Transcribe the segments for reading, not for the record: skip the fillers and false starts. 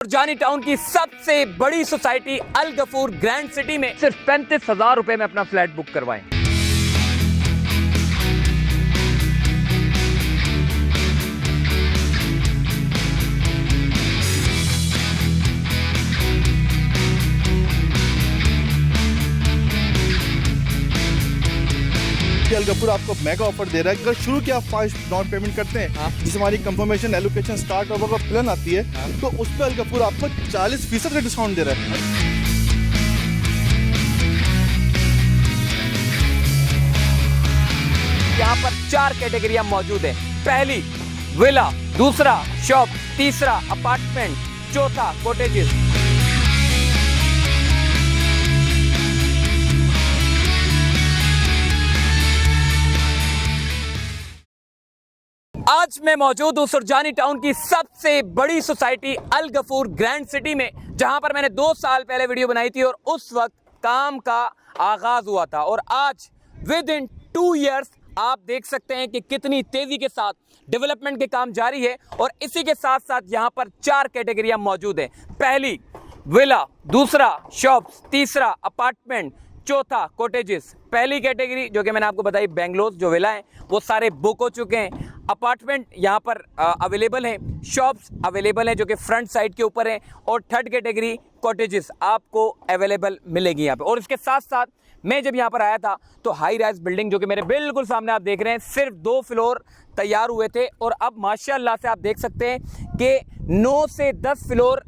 जानी टाउन की सबसे बड़ी सोसाइटी अल गफूर ग्रैंड सिटी में सिर्फ 35,000 रुपए में अपना फ्लैट बुक करवाएं। अल गफूर आपको मेगा ऑफर दे रहा है। अगर शुरू के आप 5 डाउन पेमेंट करते हैं जिस हमारी कंफर्मेशन एलोकेशन स्टार्ट और प्लान आती है तो उस पर अल गफूर आपको 40% का डिस्काउंट दे रहा है। यहाँ पर 4 कैटेगरियां मौजूद हैं। पहली विला, दूसरा शॉप, तीसरा अपार्टमेंट, चौथा कॉटेजेस। आज मैं मौजूद हूं सुरजानी टाउन की सबसे बड़ी सोसाइटी अल गफूर ग्रैंड सिटी में, जहां पर मैंने 2 साल पहले वीडियो बनाई थी और उस वक्त काम का आगाज हुआ था। और आज विद इन 2 इयर्स आप देख सकते हैं कि कितनी तेजी के साथ डेवलपमेंट के काम जारी है। और इसी के साथ साथ यहां पर 4 कैटेगरियां मौजूद हैं। पहली विला, दूसरा शॉप्स, तीसरा अपार्टमेंट, चौथा कॉटेजेस। पहली कैटेगरी जो कि मैंने आपको बताई बेंगलोर जो विला है वो सारे बुक हो चुके हैं। अपार्टमेंट यहाँ पर अवेलेबल हैं, शॉप्स अवेलेबल हैं जो कि फ्रंट साइड के ऊपर हैं, और थर्ड कैटेगरी कॉटेजेस आपको अवेलेबल मिलेगी यहाँ पे। और इसके साथ साथ मैं जब यहाँ पर आया था तो हाई राइज बिल्डिंग जो कि मेरे बिल्कुल सामने आप देख रहे हैं, सिर्फ 2 फ्लोर तैयार हुए थे और अब माशाल्लाह से आप देख सकते हैं कि 9 से 10 फ्लोर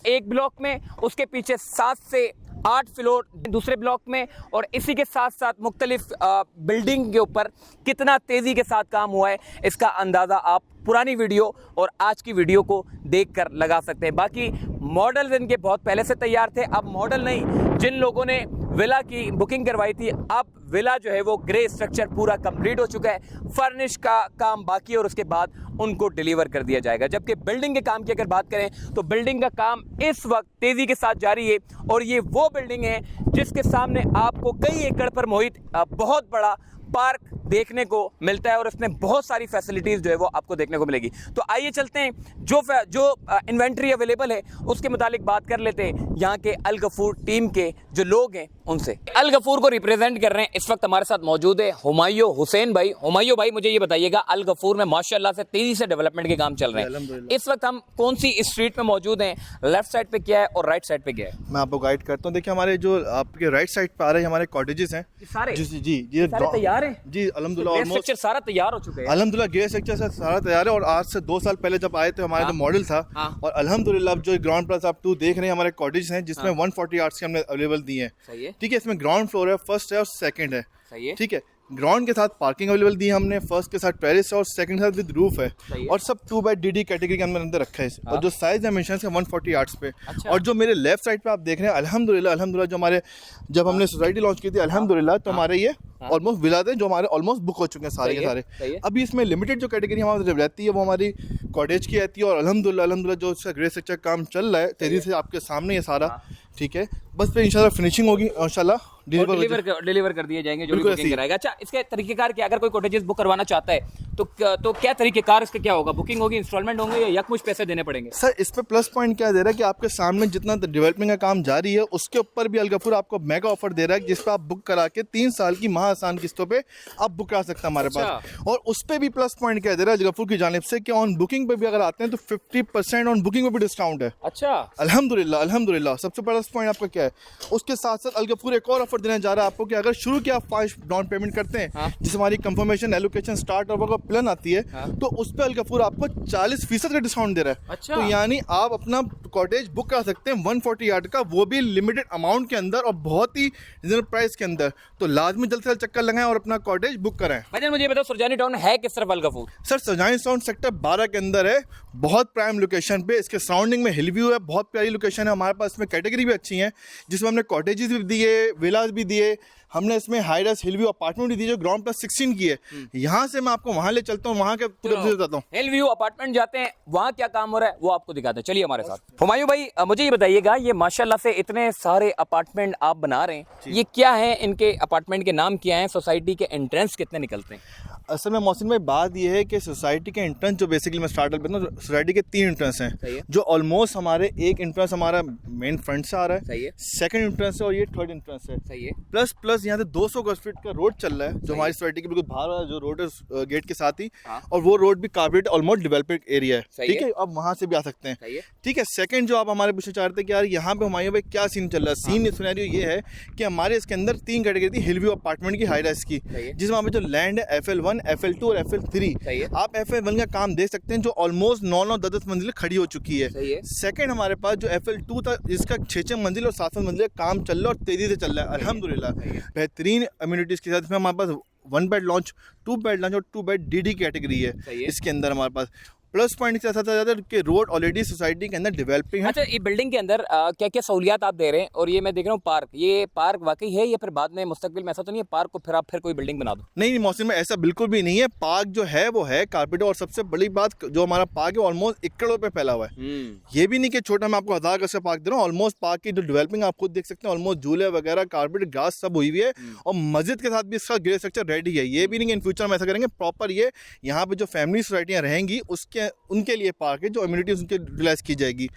एक ब्लॉक में, उसके पीछे 7 से 8 फ्लोर दूसरे ब्लॉक में, और इसी के साथ साथ मुख्तलिफ बिल्डिंग के ऊपर कितना तेज़ी के साथ काम हुआ है इसका अंदाज़ा आप पुरानी वीडियो और आज की वीडियो को देखकर लगा सकते हैं। बाकी मॉडल इनके बहुत पहले से तैयार थे, अब मॉडल नहीं, जिन लोगों ने विला की बुकिंग करवाई थी अब विला जो है वो ग्रे स्ट्रक्चर पूरा कंप्लीट हो चुका है, फर्निश का काम बाकी है और उसके बाद उनको डिलीवर कर दिया जाएगा। जबकि बिल्डिंग के काम की अगर बात करें तो बिल्डिंग का काम इस वक्त तेज़ी के साथ जारी है और ये वो बिल्डिंग है जिसके सामने आपको कई एकड़ पर मोहित बहुत बड़ा पार्क देखने को मिलता है और इसमें बहुत सारी फैसिलिटीज़ जो है वो आपको देखने को मिलेगी। तो आइए चलते हैं, जो इन्वेंट्री अवेलेबल है उसके मुतालिक बात कर लेते हैं यहाँ के अल गफूर टीम के जो लोग हैं उनसे। अल गफूर को रिप्रेजेंट कर रहे हैं इस वक्त हमारे साथ मौजूद है हुमायूं हुसैन भाई। हुमायूं भाई, मुझे ये बताइएगा, अल गफूर में माशाल्लाह से तेजी से डेवलपमेंट के काम चल रहे हैं। इस वक्त हम कौन सी स्ट्रीट में मौजूद हैं, लेफ्ट साइड पे क्या है और राइट साइड पे क्या है? मैं आपको गाइड करता हूँ। देखिए हमारे जो आपके राइट साइड पे आ रहे हैं हमारे कॉटेजेस हैं सारे जी तैयार हैं जी अल्हम्दुलिल्लाह, स्ट्रक्चर सारा तैयार हो चुका है अल्हम्दुलिल्लाह, गेयर स्ट्रक्चर से सारा तैयार है। और आज से 2 साल पहले जब आए थे हमारा जो मॉडल था, और अल्हम्दुलिल्लाह अब जो ग्राउंड प्लस आप 2 देख रहे हैं हमारे कॉटेज हैं जिसमें 140 आर्ट्स के हमने अवेलेबल दिए हैं। सही है, ठीक है, इसमें ग्राउंड फ्लोर है, फर्स्ट है और सेकंड है। सही है, ठीक है, ग्राउंड के साथ पार्किंग अवेलेबल दी है हमने, फर्स्ट के साथ टेरेस है और सेकंड के साथ विद रूफ है और सब 2x DD कैटेगरी के अंदर रखा है। और जो साइज डायमेंशन है 140 आर्ट्स पे। अच्छा। और जो मेरे लेफ्ट साइड पे आप देख रहे हैं अल्हम्दुलिल्लाह जो हमारे जब हमने सोसाइटी लॉन्च की थी अल्हम्दुलिल्लाह तो हमारे ये ऑलमोस्ट विला थे जो हमारे ऑलमोस्ट बुक हो चुके हैं सारे के सारे। अभी इसमें लिमिटेड जो कैटेगरी हमारे रहती है वो हमारी कॉटेज की रहती है। और अल्हम्दुलिल्लाह जो इसका ग्रे स्ट्रक्चर काम चल रहा है तेजी से आपके सामने ये सारा। ठीक है, बस पे इंशाल्लाह फिनिशिंग होगी, इंशाल्लाह डिलीवर कर दिए जाएंगे जो भी बुकिंग कराएगा। अच्छा, इसके तरीकेकार क्या, अगर कोई कॉटेजेस बुक करवाना चाहता है तो क्या तरीकेकार इसका क्या होगा? बुकिंग होगी, इंस्टॉलमेंट होंगे या यकमुश्त पैसे देने पड़ेंगे? सर इस पे प्लस पॉइंट क्या दे रहा है कि आपके सामने जितना डेवलपमेंट का काम जारी है उसके ऊपर भी अल गफूर आपको मेगा ऑफर दे रहा है जिस पे आप बुक करा के 3 साल की महा आसान किस्तों पे आप बुक करा सकते हैं हमारे पास। और उस पे भी प्लस पॉइंट क्या दे रहा है अल गफूर की जानिब से कि ऑन बुकिंग पे भी अगर आते हैं तो 50% ऑन बुकिंग पे भी डिस्काउंट है। अच्छा, अल्हम्दुलिल्लाह सबसे बड़ा पॉइंट आपका क्या है? उसके साथ साथ अल गफूर एक और ऑफर देने जा रहा है आपको कि अगर शुरू के आप 5 डाउन पेमेंट करते हैं जिस हमारी कंफर्मेशन एलोकेशन स्टार्ट और प्लान आती है तो उस पे अल गफूर आपको 40% का डिस्काउंट दे रहा है। अच्छा। तो यानी आप अपना कॉटेज बुक कर सकते हैं 140 यार्ड का, वो भी लिमिटेड अमाउंट के अंदर और बहुत ही रिजनेबल प्राइस के अंदर। तो लाजमी जल्द से जल्द चक्कर लगाएं और अपना कॉटेज बुक कराएं। भाईजान मुझे बताओ, सुरजानी टाउन है किस तरफ Al Ghafoor? Sir Surjani town sector 12 के अंदर है, बहुत प्राइम लोकेशन पे। इसके सराउंडिंग में हिल व्यू है, बहुत प्यारी लोकेशन है हमारे पास। इसमें कैटेगरी भी अच्छी है जिसमें हमने कॉटेजेस भी दिए, विलाज भी दिए, हमने इसमें हाई राइज हिल व्यू अपार्टमेंट भी दी जो ग्राउंड प्लस 16 की है। यहाँ से मैं आपको वहाँ ले चलता हूँ, वहाँ के पूरा बताता हूँ। हिल व्यू अपार्टमेंट जाते हैं, वहाँ क्या काम हो रहा है वो आपको दिखाते हैं। चलिए हमारे साथ। हुमायूं भाई मुझे ये बताइएगा, ये माशाल्लाह से इतने सारे अपार्टमेंट आप बना रहे हैं, ये क्या है? इनके अपार्टमेंट के नाम क्या है? सोसाइटी के एंट्रेंस कितने निकलते हैं? असल में मोहसिन भाई बात ये है कि सोसाइटी के एंट्रेंस जो बेसिकली मैं स्टार्ट कर सोसाइटी के 3 एंट्रेंस हैं जो ऑलमोस्ट हमारे एक एंट्रेंस हमारा मेन फ्रंट से आ रहा है, सेकंड एंट्रेंस है और ये थर्ड एंट्रेंस है। सही है। प्लस यहाँ से 200 गज फीट का रोड चल रहा है जो हमारी सोसाइटी के बिल्कुल बाहर वाला जो रोड है गेट के साथ ही, और वो रोड भी कारपेट ऑलमोस्ट डेवलप्ड एरिया है। ठीक है, आप वहाँ से भी आ सकते हैं। ठीक है। सेकंड जो आप हमारे पूछना चाहते हैं कि यार यहाँ पे हमारे पे क्या सीन चल रहा है, सीन सिनेरियो ये है कि हमारे इसके अंदर 3 कैटेगरी थी हिल व्यू अपार्टमेंट की, हाई राइज की, जिसमें वहाँ पे जो लैंड है FL1, FL2 और FL3। आप FL1 का काम देख सकते हैं जो ऑलमोस्ट 9-9, 10-10 मंजिल खड़ी हो चुकी है। सेकंड हमारे पास जो FL2 था जिसका 6-6 मंजिल और 7-7 मंजिल काम चल रहा है और तेजी से चल रहा है अल्हम्दुलिल्लाह। बेहतरीन अम्यूनिटीज के साथ हमारे पास 1 बेड लॉन्च, 2 बेड लॉन्च और 2 बेड DD कैटेगरी है इसके अंदर हमारे पास। प्लस पॉइंट के साथ कि रोड ऑलरेडी सोसाइटी के अंदर डेवलपिंग है। अच्छा, ये बिल्डिंग के अंदर क्या क्या सहूलियात आप दे रहे हैं? और ये मैं देख रहा हूँ पार्क, ये पार्क वाकई है या फिर बाद में मुस्तकबिल में ऐसा तो नहीं है पार्क को फिर आप फिर कोई बिल्डिंग बना दो? नहीं मौसम में ऐसा बिल्कुल भी नहीं है। पार्क जो है वो है कारपेट, और सबसे बड़ी बात जो हमारा पार्क है ऑलमोस्ट एकड़ों पे फैला हुआ है। ये भी नहीं कि छोटा मैं आपको 1000 गज का पार्क दे रहा हूँ। ऑलमोस्ट पार्क की जो डेवलपिंग आप खुद देख सकते हैं, ऑलमोस्ट झूले वगैरह कारपेट ग्रास सब हुई हुई है, और मस्जिद के साथ भी इसका ग्रे स्ट्रक्चर रेडी है। ये भी नहीं कि इन फ्यूचर में ऐसा करेंगे, प्रॉपर ये यहाँ पे जो फैमिली सोसाइटियाँ रहेंगी उसके उनके लिए पार्क है जो अम्यूनिटीज उनके यूटिलाइज की जाएगी।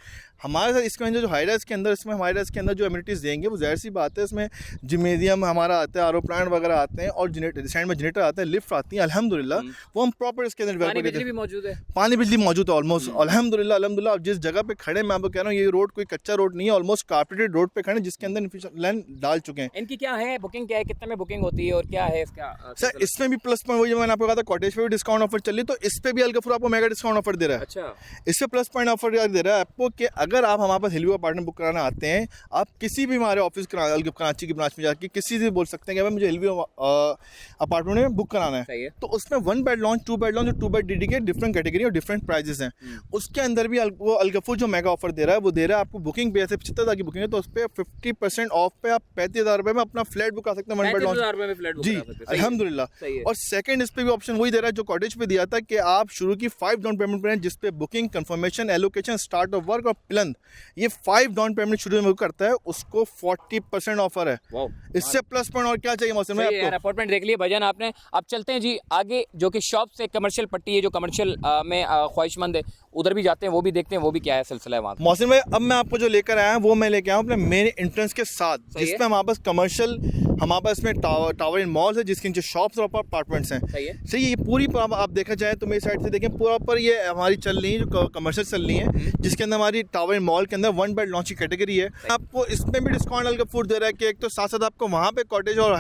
हमारे साथ इसके अंदर जो हाई राइज के अंदर इसमें हाई राइज के अंदर जो अम्यूनिटीज़ देंगे वो जाहिर सी बात है, इसमें जिम्नेजियम हमारा आता है, आरओ प्लांट वगैरह आते हैं और साइड में जनरेटर आता है, लिफ्ट आती है अल्हम्दुलिल्लाह। वो हम प्रॉपर इसके अंदर पानी बिजली भी मौजूद है, पानी बिजली मौजूद है ऑलमोस्ट अल्हम्दुलिल्लाह अल्हम्दुलिल्लाह। और जिस जगह पे खड़े मैं आपको कह रहा हूँ ये रोड कोई कच्चा रोड नहीं है, ऑलमोस्ट कारपेटेड रोड पे खड़े जिसके अंदर लाइन डाल चुके हैं। इनकी क्या है बुकिंग, क्या है, कितने में बुकिंग होती है और क्या है इसका? सर इसमें भी प्लस पॉइंट वही मैंने आपको कहा था, कॉटेज पे भी डिस्काउंट ऑफर चल रही, तो इस पे भी अल गफूर आपको मेगा डिस्काउंट ऑफर दे रहा है। अच्छा, इस पे प्लस पॉइंट ऑफर दे रहा है आपको कि अगर आप हमारे पास अपार्टमेंट बुक कराना आते हैं, आप किसी भी हमारे ऑफिस कराची की ब्रांच में जाके किसी से बोल सकते हैं कि भाई मुझे हिलव्यू अपार्टमेंट में बुक कराना है, तो उसमें 1 बेड लॉन्च, 2 बेड लॉन्च और 2 बेड DD के डिफरेंट कैटेगरी और डिफरेंट प्राइजेस हैं। उसके अंदर भी वो अल गफूर जो मेगा ऑफर दे रहा है वो दे रहा है आपको बुकिंग पे, ऐसे 75,000 की बुकिंग है तो उस पर 50% ऑफ पे आप 35,000 रुपये में अपना फ्लैट बुक करा सकते हैं 1 बेड लॉन्च। जी अल्हम्दुलिल्लाह। और सेकंड इस पे भी ऑप्शन वही दे रहा है जो कॉटेज पे दिया था कि आप शुरू की 5 डाउन पेमेंट पर जिस पे booking, confirmation, allocation, start of work और प्लान, ये 5 डाउन पेमेंट शुरू में करता है उसको 40% ऑफर है। इससे प्लस पॉइंट और क्या चाहिए मौसम में आपको? अपार्टमेंट देख लिया भजन आपने, अब चलते हैं जी आगे जो कि शॉप से कमर्शियल पट्टी है, जो कमर्शियल में ख्वाहिशमंद है उधर भी जाते हैं, वो भी देखते हैं वो भी क्या है सिलसिला है वहाँ। मौसम में अब मैं आपको जो लेकर आया हूँ वो मैं लेके आया हूँ अपने मेन एंट्रेंस के साथ, जिसमें हमारे पास कमर्शियल, हमारे पास में टावर इन मॉल्स है जिसके नीचे शॉप्स और अपार्टमेंट्स हैं। सही है। ये पूरी आप देखा जाए तो मेरी साइड से देखें पूरा पर ये हमारी चल रही है जो कमर्शियल चल रही है, जिसके अंदर हमारी टावर इन मॉल के अंदर 1 बेड लॉन्च की कैटेगरी है। आपको इसमें भी डिस्काउंट अल गफूर दे रहा है कि एक तो साथ साथ आपको वहाँ पे कॉटेज और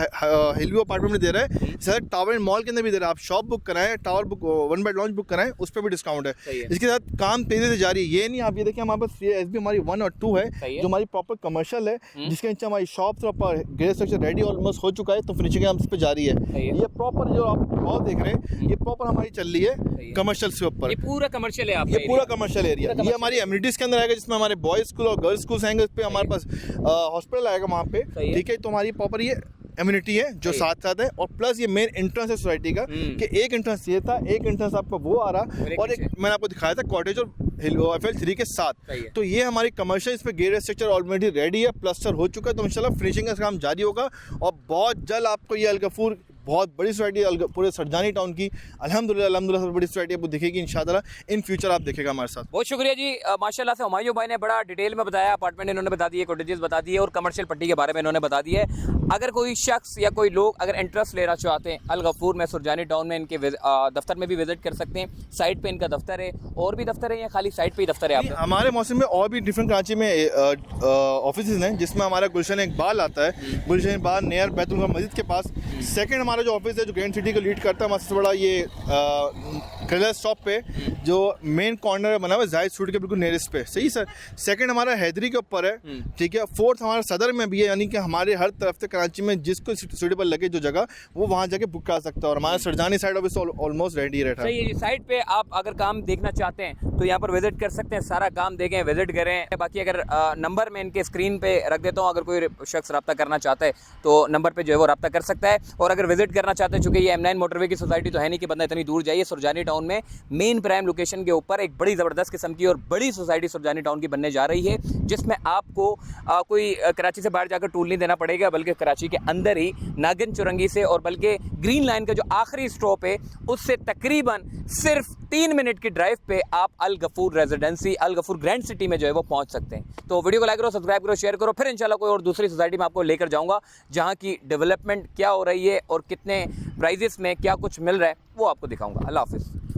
हिलव्यू अपार्टमेंट में दे रहा है, सर टावर इन मॉल के अंदर भी दे रहा है। आप शॉप बुक कराएं, tower book 1 bed launch book कराएं, उस पर भी डिस्काउंट है। इसके साथ काम तेजी से जारी है। ये नहीं आप ये देखिए हमारे पास SB हमारी 1 और 2 है जो हमारी प्रॉपर कमर्शियल है, जिसके नीचे हमारी शॉप्स और ग्रे स्ट्रक्चर रेडी ऑलमोस्ट हो चुका है, तो फिनिशिंग हम इस पे जारी है। ये प्रॉपर जो आप मॉल देख रहे हैं ये प्रॉपर हमारी चल रही है कमर्शियल से ऊपर। ये पूरा कमर्शियल है आपका, ये पूरा कमर्शियल एरिया। ये हमारी एमिनिटीज के अंदर आएगा जिसमें हमारे बॉयज स्कूल और गर्ल्स स्कूल आएंगे, उस पे हमारे पास हॉस्पिटल आएगा वहाँ पे। ठीक है, तो हमारी प्रॉपर ये एम्यूनिटी है जो साथ साथ है, और प्लस ये मेन एंट्रेंस है सोसाइटी का कि एक एंट्रेंस ये था, एक एंट्रेंस आपका वो आ रहा, और एक मैंने आपको दिखाया था कॉटेज और FL3 के साथ। तो ये हमारी कमर्शियल, इस पे गेट स्ट्रक्चर ऑलरेडी रेडी है, प्लस्टर हो चुका है, तो इंशाल्लाह फिनिशिंग का काम जारी होगा और बहुत जल्द आपको ये अल गफूर बहुत बड़ी सोसाइटी पूरे सरजानी टाउन की अल्हम्दुलिल्लाह सबसे बड़ी सोसाइटी आपको दिखेगी इंशाल्लाह इन फ्यूचर, आप देखेगा हमारे साथ। बहुत शुक्रिया जी, माशाल्लाह से हुमायूं भाई ने बड़ा डिटेल में बताया, अपार्टमेंट इन्होंने बता दिए, कॉटेजेस बता दिए और कमर्शियल पट्टी के बारे में इन्होंने बता दिया है। अगर कोई शख्स या कोई लोग अगर इंटरेस्ट लेना चाहते हैं अल गफूर में, सुरजानी टाउन में इनके दफ्तर में भी विजिट कर सकते हैं। साइट पे इनका दफ्तर है, और भी दफ्तर है या खाली साइट पे ही दफ्तर है? हमारे मौसम में और भी डिफरेंट कराची में ऑफिस हैं, जिसमें हमारा गुलशन इकबाल आता है, गुलशन इकबाल नियर बैतुल मस्जिद के पास। सेकंड हमारा जो ऑफिस है जो ग्रैंड सिटी को लीड करता है, सबसे बड़ा ये कलर स्टॉप पे जो मेन कॉर्नर बना हुआ है जाहिद स्ट्रीट के बिल्कुल नियरेस्ट पे। सही सर। सेकंड हमारा हैदरी के ऊपर है, ठीक है। फोर्थ हमारा सदर में भी है, यानी कि हमारे हर तरफ से कराची में जिसको सूटेबल लगे जो जगह वो वहाँ जाके बुक कर सकता है, और हमारा Sarjani side office almost ready रहता है। सही साइड पे आप अगर काम देखना चाहते हैं तो यहाँ पर विजिट कर सकते हैं, सारा काम देखें, विजिट करें। बाकी अगर नंबर में इनके स्क्रीन पे रख देता हूँ, अगर कोई शख्स रब्ता करना चाहता है तो नंबर पे जो है वो रब्ता कर सकता है। और अगर विजिट करना चाहते हैं, चूँकि ये M9 मोटरवे की सोसाइटी तो है नहीं कि बंदा इतनी दूर जाइए, सुरजानी टाउन टाउन में मेन प्राइम लोकेशन के ऊपर एक बड़ी ज़बरदस्त किस्म की और बड़ी सोसाइटी सुरजानी टाउन की बनने जा रही है, जिसमें आपको कोई कराची से बाहर जाकर टूल नहीं देना पड़ेगा, बल्कि कराची के अंदर ही नागिन चुरंगी से और बल्कि ग्रीन लाइन का जो आखिरी स्टॉप है उससे तकरीबन सिर्फ 3 मिनट की ड्राइव पे आप अल गफूर रेजिडेंसी, अल गफूर ग्रैंड सिटी में जो है वो पहुंच सकते हैं। तो वीडियो को लाइक करो, सब्सक्राइब करो, शेयर करो, फिर इंशाल्लाह कोई और दूसरी सोसाइटी में आपको लेकर जाऊंगा जहां की डेवलपमेंट क्या हो रही है और कितने प्राइजेस में क्या कुछ मिल रहा है वो आपको दिखाऊंगा। अल्लाह हाफिज़।